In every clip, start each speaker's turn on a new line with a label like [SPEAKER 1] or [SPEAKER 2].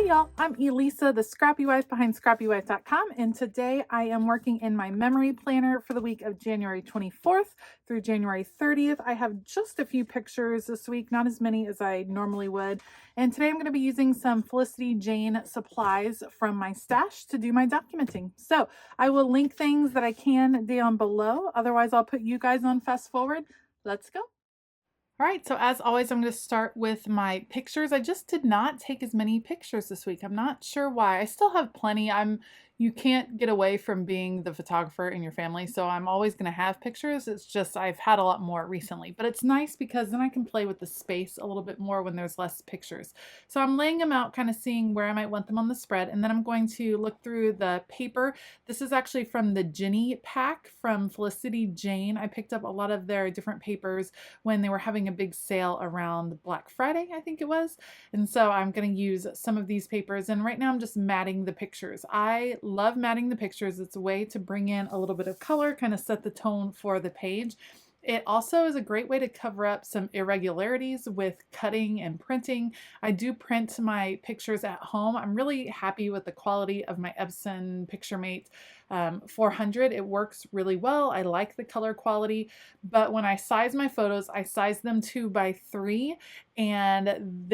[SPEAKER 1] Hey y'all, I'm Elisa, the Scrappy Wife behind ScrappyWife.com, and today I am working in my memory planner for the week of January 24th through January 30th. I have just a few pictures this week, not as many as I normally would, and today I'm going to be using some Felicity Jane supplies from my stash to do my documenting. So I will link things that I can down below, otherwise I'll put you guys on fast forward. Let's go. All right, so as always, I'm going to start with my pictures. I just did not take as many pictures this week. I'm not sure why. I still have plenty. You can't get away from being the photographer in your family, so I'm always going to have pictures. It's just I've had a lot more recently, but it's nice because then I can play with the space a little bit more when there's less pictures. So I'm laying them out, kind of seeing where I might want them on the spread, and then I'm going to look through the paper. This is actually from the Ginny pack from Felicity Jane. I picked up a lot of their different papers when they were having a big sale around Black Friday, I think it was. And so I'm going to use some of these papers, and right now I'm just matting the pictures. I love matting the pictures. It's a way to bring in a little bit of color, kind of set the tone for the page. It also is a great way to cover up some irregularities with cutting and printing. I do print my pictures at home. I'm really happy with the quality of my Epson PictureMate 400. It works really well. I like the color quality, but when I size my photos, I size them 2x3, and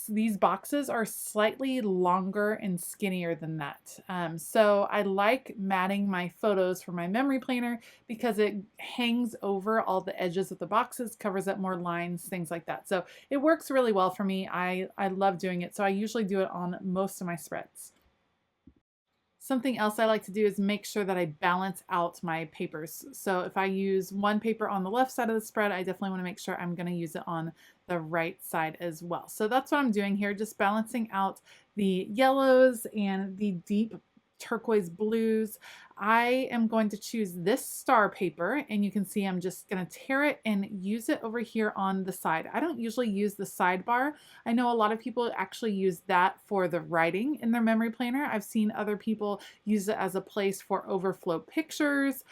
[SPEAKER 1] these boxes are slightly longer and skinnier than that. So I like matting my photos for my memory planner because it hangs over all the edges of the boxes, covers up more lines, things like that. So it works really well for me. I love doing it. So I usually do it on most of my spreads. Something else I like to do is make sure that I balance out my papers. So if I use one paper on the left side of the spread, I definitely want to make sure I'm going to use it on the right side as well. So that's what I'm doing here, just balancing out the yellows and the deep turquoise blues. I am going to choose this star paper, and you can see I'm just going to tear it and use it over here on the side. I don't usually use the sidebar. I know a lot of people actually use that for the writing in their memory planner. I've seen other people use it as a place for overflow pictures.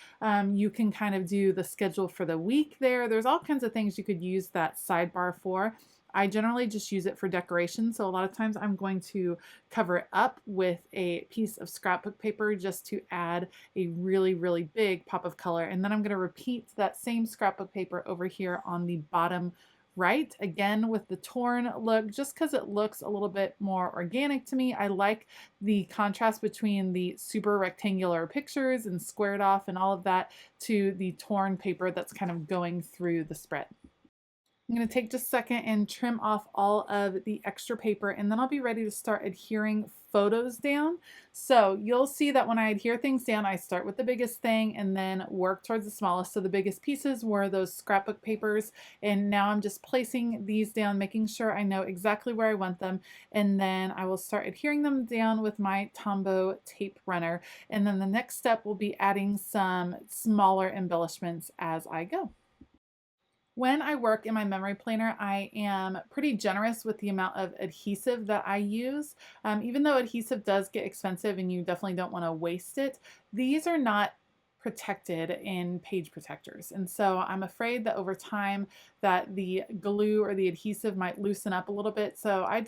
[SPEAKER 1] You can kind of do the schedule for the week there. There's all kinds of things you could use that sidebar for. I generally just use it for decoration, so a lot of times I'm going to cover it up with a piece of scrapbook paper just to add a really, really big pop of color. And then I'm going to repeat that same scrapbook paper over here on the bottom right, again with the torn look, just because it looks a little bit more organic to me. I like the contrast between the super rectangular pictures and squared off and all of that to the torn paper that's kind of going through the spread. I'm going to take just a second and trim off all of the extra paper, and then I'll be ready to start adhering photos down. So you'll see that when I adhere things down, I start with the biggest thing and then work towards the smallest. So the biggest pieces were those scrapbook papers, and now I'm just placing these down, making sure I know exactly where I want them, and then I will start adhering them down with my Tombow tape runner. And then the next step will be adding some smaller embellishments as I go. When I work in my memory planner, I am pretty generous with the amount of adhesive that I use. Even though adhesive does get expensive and you definitely don't want to waste it, these are not protected in page protectors. And so I'm afraid that over time that the glue or the adhesive might loosen up a little bit. So I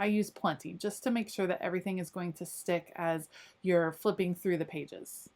[SPEAKER 1] use plenty just to make sure that everything is going to stick as you're flipping through the pages.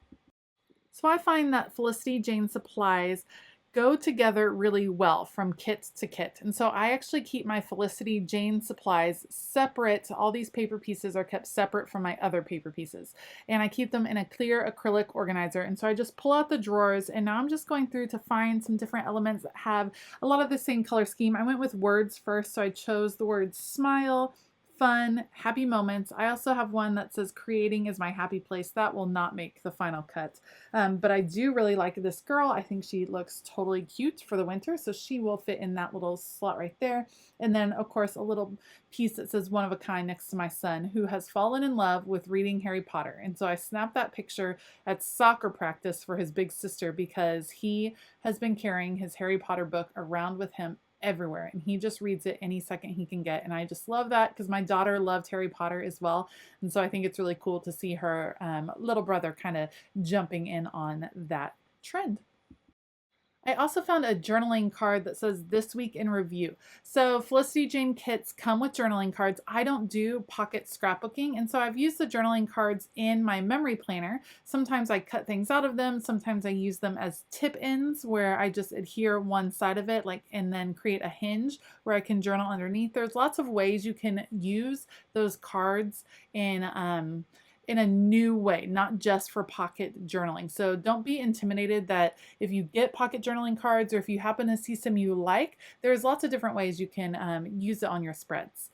[SPEAKER 1] So I find that Felicity Jane supplies go together really well from kit to kit. And so I actually keep my Felicity Jane supplies separate. All these paper pieces are kept separate from my other paper pieces. And I keep them in a clear acrylic organizer. And so I just pull out the drawers, and now I'm just going through to find some different elements that have a lot of the same color scheme. I went with words first, so I chose the words smile, fun, happy moments. I also have one that says creating is my happy place. That will not make the final cut. But I do really like this girl. I think she looks totally cute for the winter, so she will fit in that little slot right there. And then, of course, a little piece that says one of a kind next to my son, who has fallen in love with reading Harry Potter. And so I snapped that picture at soccer practice for his big sister because he has been carrying his Harry Potter book around with him everywhere, and he just reads it any second he can get. And I just love that because my daughter loved Harry Potter as well, and so I think it's really cool to see her little brother kind of jumping in on that trend. I also found a journaling card that says this week in review. So Felicity Jane kits come with journaling cards. I don't do pocket scrapbooking, and so I've used the journaling cards in my memory planner. Sometimes I cut things out of them. Sometimes I use them as tip ends where I just adhere one side of it, like, and then create a hinge where I can journal underneath. There's lots of ways you can use those cards in a new way, not just for pocket journaling. So don't be intimidated that if you get pocket journaling cards or if you happen to see some you like, there's lots of different ways you can use it on your spreads.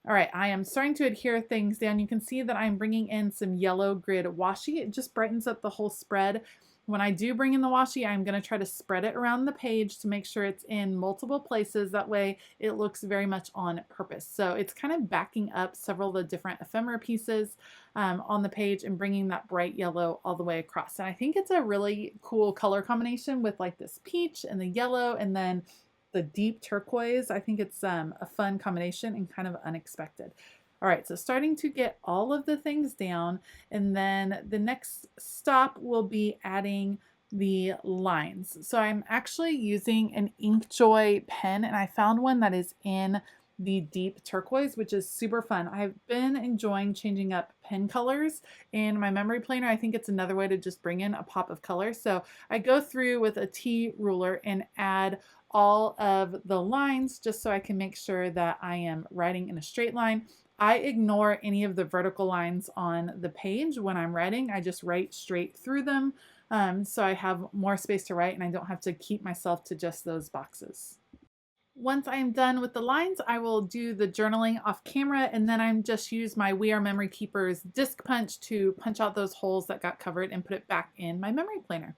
[SPEAKER 1] All right, I am starting to adhere things down. You can see that I'm bringing in some yellow grid washi. It just brightens up the whole spread. When I do bring in the washi, I'm going to try to spread it around the page to make sure it's in multiple places. That way it looks very much on purpose. So it's kind of backing up several of the different ephemera pieces on the page and bringing that bright yellow all the way across. And I think it's a really cool color combination with like this peach and the yellow and then the deep turquoise. I think it's a fun combination and kind of unexpected. All right, so starting to get all of the things down, and then the next stop will be adding the lines. So I'm actually using an Inkjoy pen, and I found one that is in the deep turquoise, which is super fun. I've been enjoying changing up pen colors in my memory planner. I think it's another way to just bring in a pop of color. So I go through with a T ruler and add all of the lines just so I can make sure that I am writing in a straight line. I ignore any of the vertical lines on the page when I'm writing. I just write straight through them so I have more space to write and I don't have to keep myself to just those boxes. Once I'm done with the lines, I will do the journaling off camera, and then I'm just use my We Are Memory Keepers disc punch to punch out those holes that got covered and put it back in my memory planner.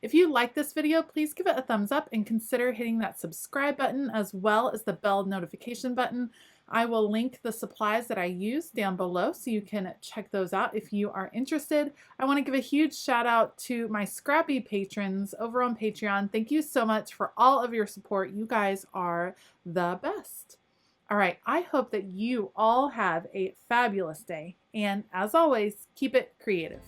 [SPEAKER 1] If you like this video, please give it a thumbs up and consider hitting that subscribe button as well as the bell notification button. I will link the supplies that I use down below so you can check those out if you are interested. I want to give a huge shout out to my Scrappy patrons over on Patreon. Thank you so much for all of your support. You guys are the best. All right, I hope that you all have a fabulous day, and as always, keep it creative.